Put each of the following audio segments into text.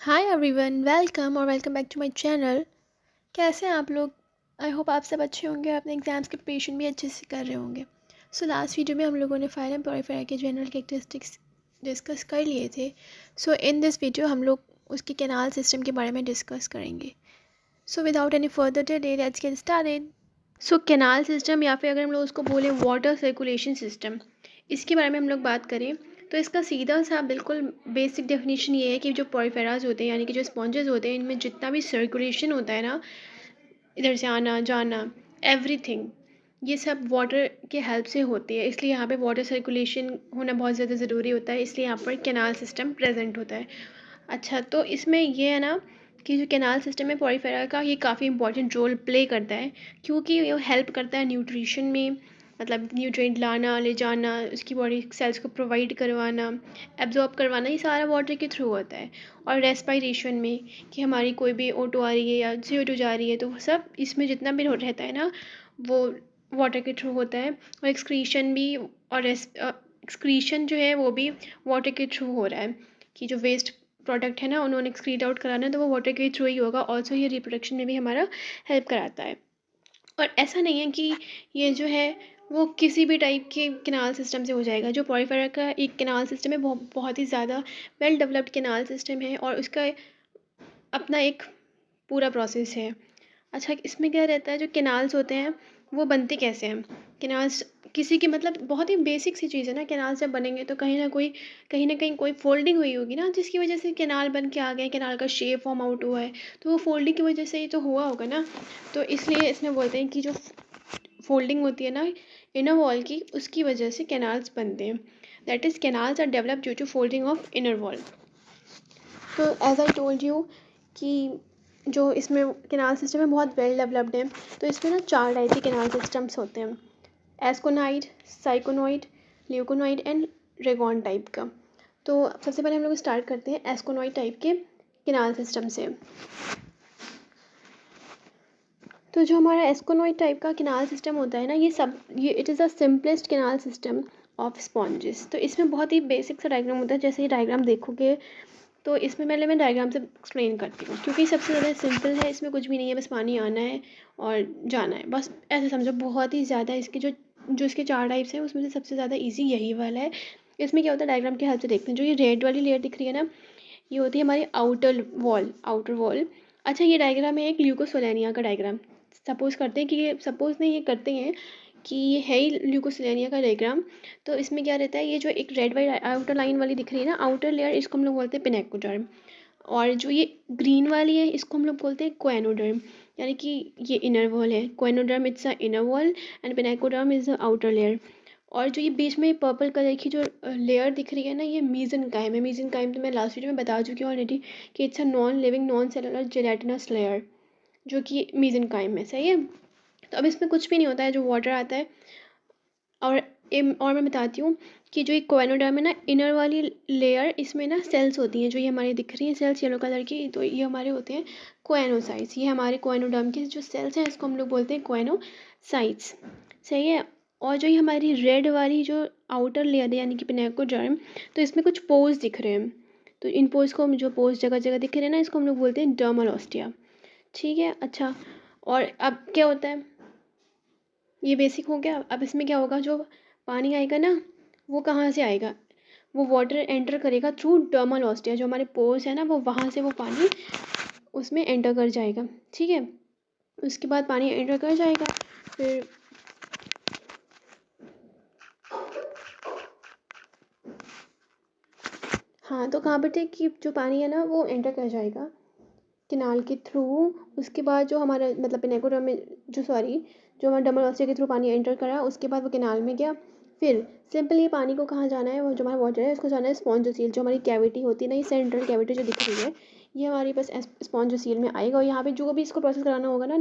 Hi everyone, welcome back to my channel. कैसे हैं आप लोग? आई होप आप सब अच्छे होंगे और अपने एग्जाम्स के प्रिपरेशन भी अच्छे से कर रहे होंगे। लास्ट वीडियो में हम लोगों ने फाइल एंड प्योरीफायर के जनरल कैरेक्टरिस्टिक्स डिस्कस कर लिए थे। इन दिस वीडियो हम लोग उसके कैनाल सिस्टम के बारे में डिस्कस करेंगे। Without any further delay let's get started. Canal system या फिर अगर हम लोग उसको बोले वाटर सर्कुलेशन सिस्टम, इसके बारे में हम लोग बात करें तो इसका सीधा सा बिल्कुल बेसिक डेफिनेशन ये है कि जो पॉरीफेराज होते हैं यानी कि जो स्पॉन्जेस होते हैं, इनमें जितना भी सर्कुलेशन होता है ना, इधर से आना जाना, एवरीथिंग, ये सब वाटर के हेल्प से होती है। इसलिए यहाँ पे वाटर सर्कुलेशन होना बहुत ज़्यादा ज़रूरी होता है, इसलिए यहाँ पर कैनाल सिस्टम प्रेजेंट होता है। अच्छा, तो इसमें ये है ना कि जो कैनाल सिस्टम है पॉरीफेरा का, ये काफ़ी इंपॉर्टेंट रोल प्ले करता है, क्योंकि ये हेल्प करता है न्यूट्रिशन में, मतलब न्यूट्रिएंट लाना ले जाना, उसकी बॉडी सेल्स को प्रोवाइड करवाना, एब्जॉर्ब करवाना, ये सारा वाटर के थ्रू होता है। और रेस्पिरेशन में, कि हमारी कोई भी O2 आ रही है या CO2 जा रही है, तो सब इसमें जितना भी रहता है ना, वो वाटर के थ्रू होता है। और एक्सक्रीशन भी, और एक्सक्रीशन जो है वो भी वाटर के थ्रू हो रहा है, कि जो वेस्ट प्रोडक्ट है ना, उन्होंने एक्सक्रीट आउट कराना है तो वो वाटर के थ्रू ही होगा। ऑल्सो ये रिप्रोडक्शन में भी हमारा हेल्प कराता है। और ऐसा नहीं है कि ये जो है वो किसी भी टाइप के कैनाल सिस्टम से हो जाएगा। जो पॉरीफेरा का एक कैनाल सिस्टम है, बहुत ही ज़्यादा वेल डेवलप्ड कैनाल सिस्टम है, और उसका अपना एक पूरा प्रोसेस है। अच्छा, इसमें क्या रहता है, जो कैनाल्स होते हैं वो बनते कैसे हैं? कैनाल्स किसी की, मतलब बहुत ही बेसिक सी चीज़ है ना, कैनाल्स जब बनेंगे तो कहीं ना कहीं कोई फोल्डिंग हुई होगी ना, जिसकी वजह से कैनाल बन के आ गए, कैनाल का शेप फॉर्म आउट हुआ है, तो वो फोल्डिंग की वजह से ही तो हुआ होगा ना। तो इसलिए इसमें बोलते हैं कि जो फोल्डिंग होती है ना इनर वॉल की, उसकी वजह से कैनाल्स बनते हैं। That is canals are develop due to folding of inner wall. तो एज आई टोल्ड यू कि जो इसमें कैनाल सिस्टम है बहुत वेल डेवलप्ड है। तो इसमें ना 4 टाइप के कैनाल सिस्टम्स होते हैं: एस्कोनाइड, साइकोनॉइड, ल्यूकोनॉइड एंड रेगॉन टाइप का। तो सबसे पहले हम लोग स्टार्ट करते हैं एस्कोनॉइड टाइप के कैनाल सिस्टम से। तो जो हमारा एस्कोनॉइड टाइप का कैनाल सिस्टम होता है ना, ये it is the simplest canal system of sponges. तो इसमें बहुत ही बेसिक सा डायग्राम होता है। जैसे ये डायग्राम देखोगे तो इसमें पहले मैं डायग्राम से एक्सप्लेन करती हूँ, क्योंकि सबसे ज़्यादा सिंपल है, इसमें कुछ भी नहीं है, बस पानी आना है और जाना है, बस ऐसे समझो। बहुत ही ज़्यादा इसके जो जो इसके 4 टाइप्स हैं उसमें से सबसे ज़्यादा ईजी यही वाला है। इसमें क्या होता है, डायग्राम के हेल्प से देखते हैं। जो ये रेड वाली लेयर दिख रही है ना, ये होती है हमारी आउटर वॉल। अच्छा, ये डायग्राम है एक ल्यूकोसोलेनिया का डायग्राम। सपोज़ नहीं, ये करते हैं कि ये है ही ल्यूकोसोलेनिया का डायग्राम। तो इसमें क्या रहता है, ये जो एक रेड वाइट आउटर लाइन वाली दिख रही है ना, आउटर लेयर, इसको हम लोग बोलते हैं पिनेकोडर्म। और जो ये ग्रीन वाली है, इसको हम लोग बोलते हैं कोएनोडर्म, यानी कि ये इनर वॉल है। Choanoderm it's a inner wall and pinacoderm is a outer layer. और जो ये बीच में पर्पल कलर की जो लेयर दिख रही है ना, ये मीजेनकाइम है। मीजेनकाइम तो मैं लास्ट वीडियो में बता चुकी हूँ ऑलरेडी कि it's a non living non cellular gelatinous layer, जो कि मीजेनकाइम है। सही है। तो अब इसमें कुछ भी नहीं होता है, जो वाटर आता है। और और मैं बताती हूँ कि जो ये कोएनोडर्म है ना, इनर वाली लेयर, इसमें ना सेल्स होती हैं, जो ये हमारी दिख रही हैं सेल्स येलो कलर की, तो ये हमारे होते हैं कोएनोसाइट्स। ये हमारे कोएनोडर्म के जो सेल्स हैं, इसको हम लोग बोलते हैं कोएनोसाइट्स। सही है। और जो ये हमारी रेड वाली जो आउटर लेयर है, यानी कि पिनेकोडर्म, तो इसमें कुछ पोर्स दिख रहे हैं। तो इन पोर्स को हम, जो पोर्स जगह जगह दिख रहे हैं ना, इसको हम लोग बोलते हैं डर्मल ऑस्टिया। ठीक है। अच्छा, और अब क्या होता है, ये बेसिक हो गया। अब इसमें क्या होगा, जो पानी आएगा ना, वो कहाँ से आएगा, वो वाटर एंटर करेगा थ्रू डर्मल ऑस्टिया। जो हमारे पोर्स है ना, वो वहाँ से वो पानी उसमें एंटर कर जाएगा। ठीक है। उसके बाद पानी एंटर कर जाएगा, फिर हाँ, तो कहाँ पर थे कि जो पानी है ना, वो एंटर कर जाएगा कैनाल के थ्रू। उसके बाद जो हमारा, मतलब पिनेकोडर्म में, जो हमारा डर्मल ऑस्टिया के थ्रू पानी एंटर करा, उसके बाद वो कैनाल में गया। फिर सिंपल ये पानी को कहाँ जाना है, वो जो हमारा वाटर है उसको जाना है स्पॉन्जोसील। जो हमारी कैविटी होती है ना, ये सेंट्रल कैविटी जो दिख रही है, ये हमारी बस स्पॉन्जोसील में आएगा। और यहाँ पे जो भी इसको प्रोसेस कराना होगा ना,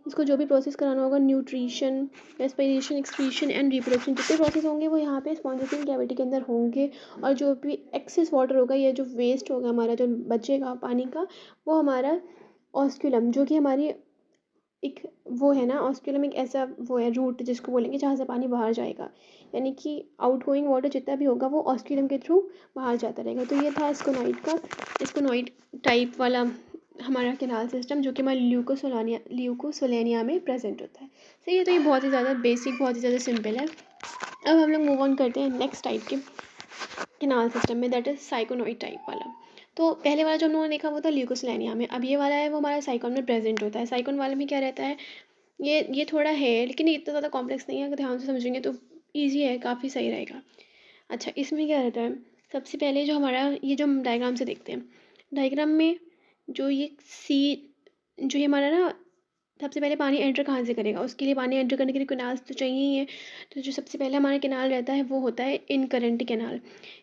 इसको जो भी प्रोसेस कराना होगा, nutrition, respiration, excretion and reproduction, जितने प्रोसेस होंगे वो यहाँ पे स्पॉन्जोसील कैविटी के अंदर होंगे। और जो भी एक्सेस वाटर होगा या जो वेस्ट होगा हमारा, जो बचेगा पानी का, वो हमारा ऑस्क्यूलम, जो कि हमारी एक वो है ना, ऑस्क्यूलम एक ऐसा वो है रूट जिसको बोलेंगे जहाँ से पानी बाहर जाएगा, यानी कि आउट गोइंग वाटर जितना भी होगा वो ऑस्क्यूलम के थ्रू बाहर जाता रहेगा। तो ये था स्कोनॉइड का, स्कोनॉइड टाइप वाला हमारा केनाल सिस्टम, जो कि हमारे ल्यूकोसोलेनिया में प्रेजेंट होता है। सही है, तो ये बहुत ही ज़्यादा बेसिक, बहुत ही ज़्यादा सिंपल है। अब हम लोग मूव ऑन करते हैं नेक्स्ट टाइप के केनाल सिस्टम में, दैट इज साइकोनॉइड टाइप वाला। तो पहले वाला जो हम लोगों ने देखा वो था ल्यूकोसलेनिया में, अब ये वाला है वो हमारा साइकॉन में प्रेजेंट होता है। साइकॉन वाले में क्या रहता है, ये थोड़ा है लेकिन इतना ज़्यादा कॉम्प्लेक्स नहीं है, अगर ध्यान से समझेंगे तो ईजी है, काफ़ी सही रहेगा। अच्छा, इसमें क्या रहता है, सबसे पहले जो हमारा ये जो हम डायग्राम से देखते हैं, डायग्राम में जो ये जो ये हमारा ना, सबसे पहले पानी एंटर कहाँ से करेगा, उसके लिए पानी एंटर करने के लिए कैनाल्स तो चाहिए ही है। तो जो सबसे पहले हमारा कैनाल रहता है वो होता है इन करंट कैनाल,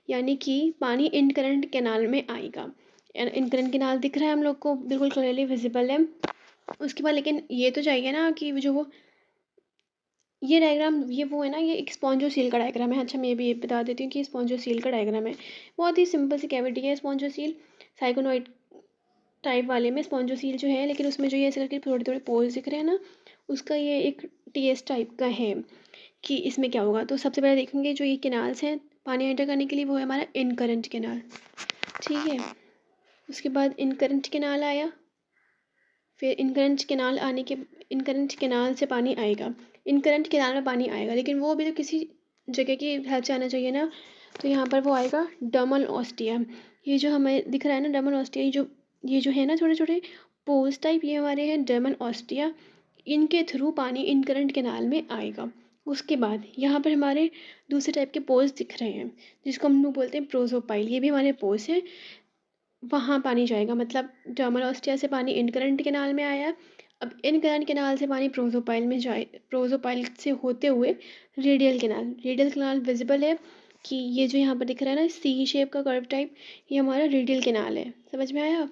यानी कि पानी इन करंट कैनाल में आएगा। इन करंट कैनाल दिख रहा है हम लोग को, बिल्कुल क्लियरली विजिबल है। उसके बाद लेकिन ये तो चाहिए ना कि जो वो ये डायग्राम, ये वो है ना, ये एक स्पॉन्जोसील का डायग्राम है। अच्छा, मैं भी ये बता देती हूँ कि स्पॉन्जोसील का डायग्राम है। बहुत ही सिंपल सी कैविटी है स्पॉन्जोसील, साइकोनॉइड टाइप वाले में स्पॉन्जोसील जो है, लेकिन उसमें जो ये ऐसे करके थोड़े थोड़े पोर्स दिख रहे हैं ना, उसका ये एक टीएस टाइप का है कि इसमें क्या होगा। तो सबसे पहले देखेंगे जो ये कैनाल्स हैं पानी एंटर करने के लिए, वो है हमारा इन करंट कैनाल, ठीक है। उसके बाद इन करंट कैनाल आया, फिर इनकरेंट कैनाल आने के, इनकरेंट कैनाल से पानी आएगा, इनकरेंट कैनाल में पानी आएगा, लेकिन वो भी तो किसी जगह की हेल्प से आना चाहिए ना। तो यहाँ पर वो आएगा डर्मल ऑस्टिया, ये जो हमें दिख रहा है ना डर्मल ऑस्टिया, ये जो है ना छोटे छोटे पोर्स टाइप, ये हमारे हैं डर्मल ऑस्टिया, इनके थ्रू पानी इनकरेंट कैनाल में आएगा। उसके बाद यहाँ पर हमारे दूसरे टाइप के पोर्स दिख रहे हैं, जिसको हम लोग बोलते हैं प्रोसोपाइल, ये भी हमारे पोर्स हैं, वहाँ पानी जाएगा। मतलब डर्मल ऑस्टिया से पानी इनकरेंट कैनाल में आया, अब इनकरेंट कैनाल से पानी प्रोसोपाइल में जाए, प्रोसोपाइल से होते हुए radial canal, radial canal visible है कि ये जो यहाँ पर दिख रहा है ना सी शेप का कर्व टाइप, ये हमारा रेडियल कैनाल है। समझ में आया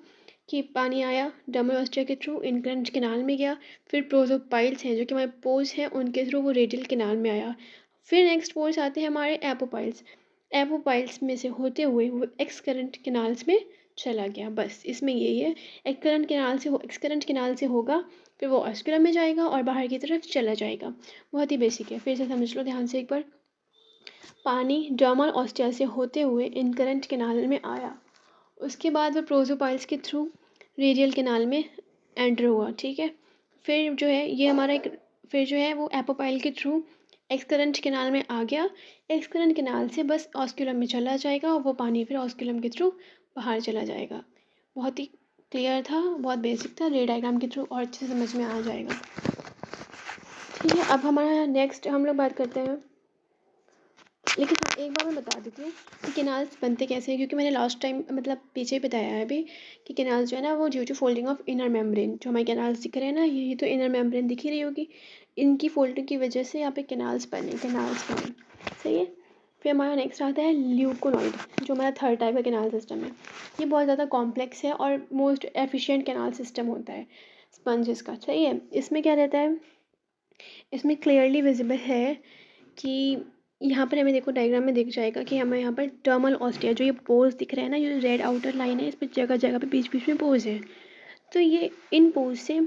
कि पानी आया डर्मल ऑस्टिया के थ्रू इनकरेंट कैनाल में गया, फिर प्रोसोपाइल्स हैं जो कि हमारे पोर्स हैं, उनके थ्रू वो रेडियल कैनाल में आया। फिर नेक्स्ट पोर्स आते हैं हमारे एपोपाइल्स, एपोपाइल्स में से होते हुए वो एक्स करंट कैनाल्स में चला गया। बस इसमें यही है, एक्स करंट कैनाल से होगा, फिर वो ऑस्कुलम में जाएगा और बाहर की तरफ चला जाएगा। बहुत ही बेसिक है, फिर से समझ लो ध्यान से एक बार। पानी डर्मल ऑस्टिया से होते हुए इनकरेंट कैनाल में आया, उसके बाद वो प्रोसोपाइल्स के थ्रू रेडियल कैनाल में एंटर हुआ, ठीक है। फिर जो है ये हमारा एक, फिर जो है वो एपोपाइल के थ्रू एक्सकरेंट कैनाल में आ गया, एक्सकरेंट कैनाल से बस ऑस्क्यूलम में चला जाएगा और वो पानी फिर ऑस्क्यूलम के थ्रू बाहर चला जाएगा। बहुत ही क्लियर था, बहुत बेसिक था, रे डायग्राम के थ्रू और अच्छे से समझ में आ जाएगा। ठीक है, अब हमारा नेक्स्ट हम लोग बात करते हैं, लेकिन हाँ एक बार मैं बता देती हूँ कि कैनाल्स बनते कैसे हैं, क्योंकि मैंने लास्ट टाइम मतलब पीछे ही बताया है अभी कि कैनाल्स जो है ना वो due to folding of inner membrane, जो हमारे कैनाल्स दिख रहे हैं ना, यही तो इनर मेम्ब्रेन दिख ही रही होगी, इनकी फोल्डिंग की वजह से यहाँ पे कैनाल्स बने, सही है। फिर हमारा नेक्स्ट आता है ल्यूकोनॉइड, जो हमारा थर्ड टाइप का कैनाल सिस्टम है। ये बहुत ज़्यादा कॉम्प्लेक्स है और मोस्ट एफिशिएंट कैनाल सिस्टम होता है स्पंजेस का, सही है। इसमें क्या रहता है, इसमें क्लियरली विजिबल है कि यहाँ पर हमें देखो डायग्राम में दिख जाएगा कि हमें यहाँ पर डर्मल ऑस्टिया, जो ये पोर्स दिख रहे हैं ना, ये रेड आउटर लाइन है, इस पर जगह जगह पे बीच बीच में पोर्स है, तो ये इन पोर्स से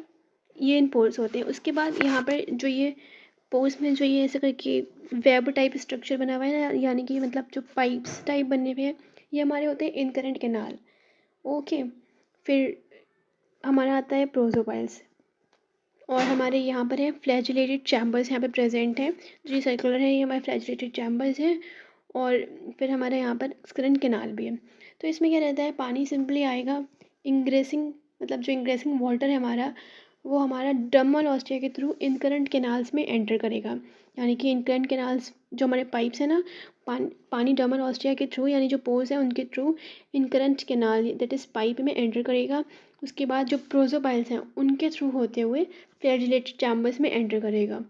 ये इन पोर्स होते हैं। उसके बाद यहाँ पर जो ये पोर्स में जो ये ऐसे करके वेब टाइप स्ट्रक्चर बना हुआ है ना, यानी कि मतलब जो पाइप्स टाइप बने हुए हैं, ये हमारे होते हैं इनकरेंट कैनाल, ओके। फिर हमारा आता है प्रोसोपाइल्स, और हमारे यहाँ पर है फ्लैजिलेटेड चैम्बर्स यहाँ पे प्रेजेंट हैं, जो सर्कुलर है, ये हमारे फ्लैजिलेटेड चैम्बर्स हैं। और फिर हमारे यहाँ पर स्करन कैनाल भी है। तो इसमें क्या रहता है, पानी सिंपली आएगा, इंग्रेसिंग मतलब जो इंग्रेसिंग वाटर है हमारा, वो हमारा डर्मल ऑस्टिया के थ्रू इनकरेंट कैनाल्स में एंटर करेगा, यानी कि इनकरेंट कैनाल्स जो हमारे पाइप्स हैं ना, पानी डर्मल ऑस्टिया के थ्रू, यानी जो पोर्स है उनके through incurrent canal that is pipe में एंटर करेगा। उसके बाद जो प्रोसोपाइल्स हैं उनके थ्रू होते हुए फ्लैजिलेटेड चैम्बर्स में एंटर करेगा।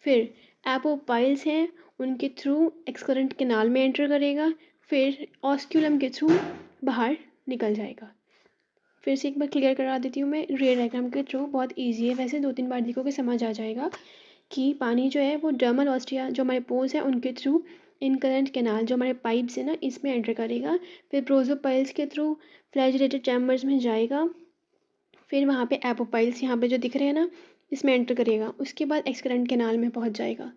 फिर एपोपाइल्स हैं, उनके थ्रू एक्सकरेंट कैनाल में एंटर करेगा, फिर ऑस्क्यूलम के थ्रू बाहर निकल जाएगा। फिर से एक बार क्लियर करा देती हूँ मैं, रे डायग्राम के थ्रू बहुत इजी है, वैसे 2-3 बार देखोगे समझ आ जाएगा कि पानी जो है वो डर्मल ऑस्टिया जो हमारे पोर्स हैं उनके थ्रू इनकरेंट कैनाल जो हमारे पाइप्स है ना इसमें एंटर करेगा, फिर प्रोसोपाइल्स के थ्रू फ्लैजिलेटेड चैम्बर्स में जाएगा, फिर वहाँ पे एपोपाइल्स यहाँ पे जो दिख रहे हैं ना, इसमें एंटर करेगा, उसके बाद एक्सक्रेंट कैनाल में पहुंच जाएगा।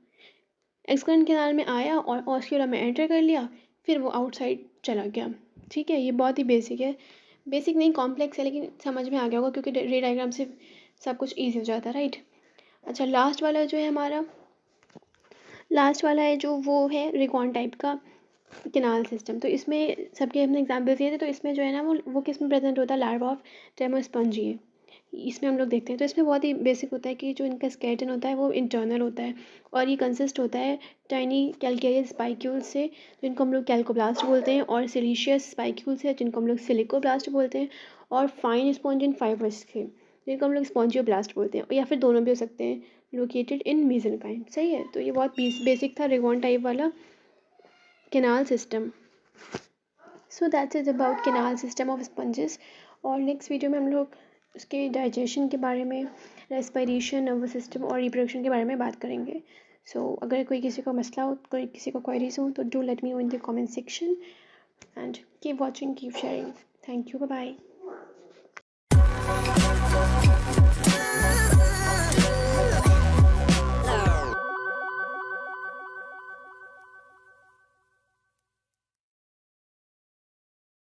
एक्सक्रेंट कैनाल में आया और ऑस्क्यूला में एंटर कर लिया, फिर वो आउटसाइड चला गया। ठीक है, ये बहुत ही बेसिक है, बेसिक नहीं कॉम्प्लेक्स है, लेकिन समझ में आ गया होगा क्योंकि रे डायग्राम से सब कुछ ईजी हो जाता है, राइट। अच्छा, लास्ट वाला जो है हमारा, लास्ट वाला है जो वो है रिकॉन टाइप का कैनाल सिस्टम। तो इसमें सबके अपने एग्जाम्पल्स दिए थे, तो इसमें जो है ना वो किस में प्रेजेंट होता है, लार्वा ऑफ टेमोस्पॉन्जी, इसमें हम लोग देखते हैं। तो इसमें बहुत ही बेसिक होता है कि जो इनका स्केलेटन होता है वो इंटरनल होता है और ये कंसिस्ट होता है टाइनी कैलकेरियस स्पाइक्यूल्स से, जिनको हम लोग कैल्कोब्लास्ट बोलते हैं, और सिलीशियस स्पाइक्यूल्स है जिनको हम लोग सिलिकोब्लास्ट बोलते हैं, और फाइन स्पॉन्जिन फाइबर्स से जिनको हम लोग स्पॉन्जियोब्लास्ट बोलते हैं, या फिर दोनों भी हो सकते हैं, लोकेटेड इन मेसेनकाइम। सही है, तो ये बहुत बेसिक था रिगॉन टाइप वाला canal system. So that's is about canal system of sponges. और नेक्स्ट वीडियो में हम लोग उसके डाइजेशन के बारे में, रेस्पिरेशन, नर्वस सिस्टम और रिप्रोडक्शन के बारे में बात करेंगे। सो अगर कोई किसी को मसला हो, कोई किसी को क्वेरीज हो, तो do let me know in the comment section and keep watching, keep sharing. Thank you, bye bye.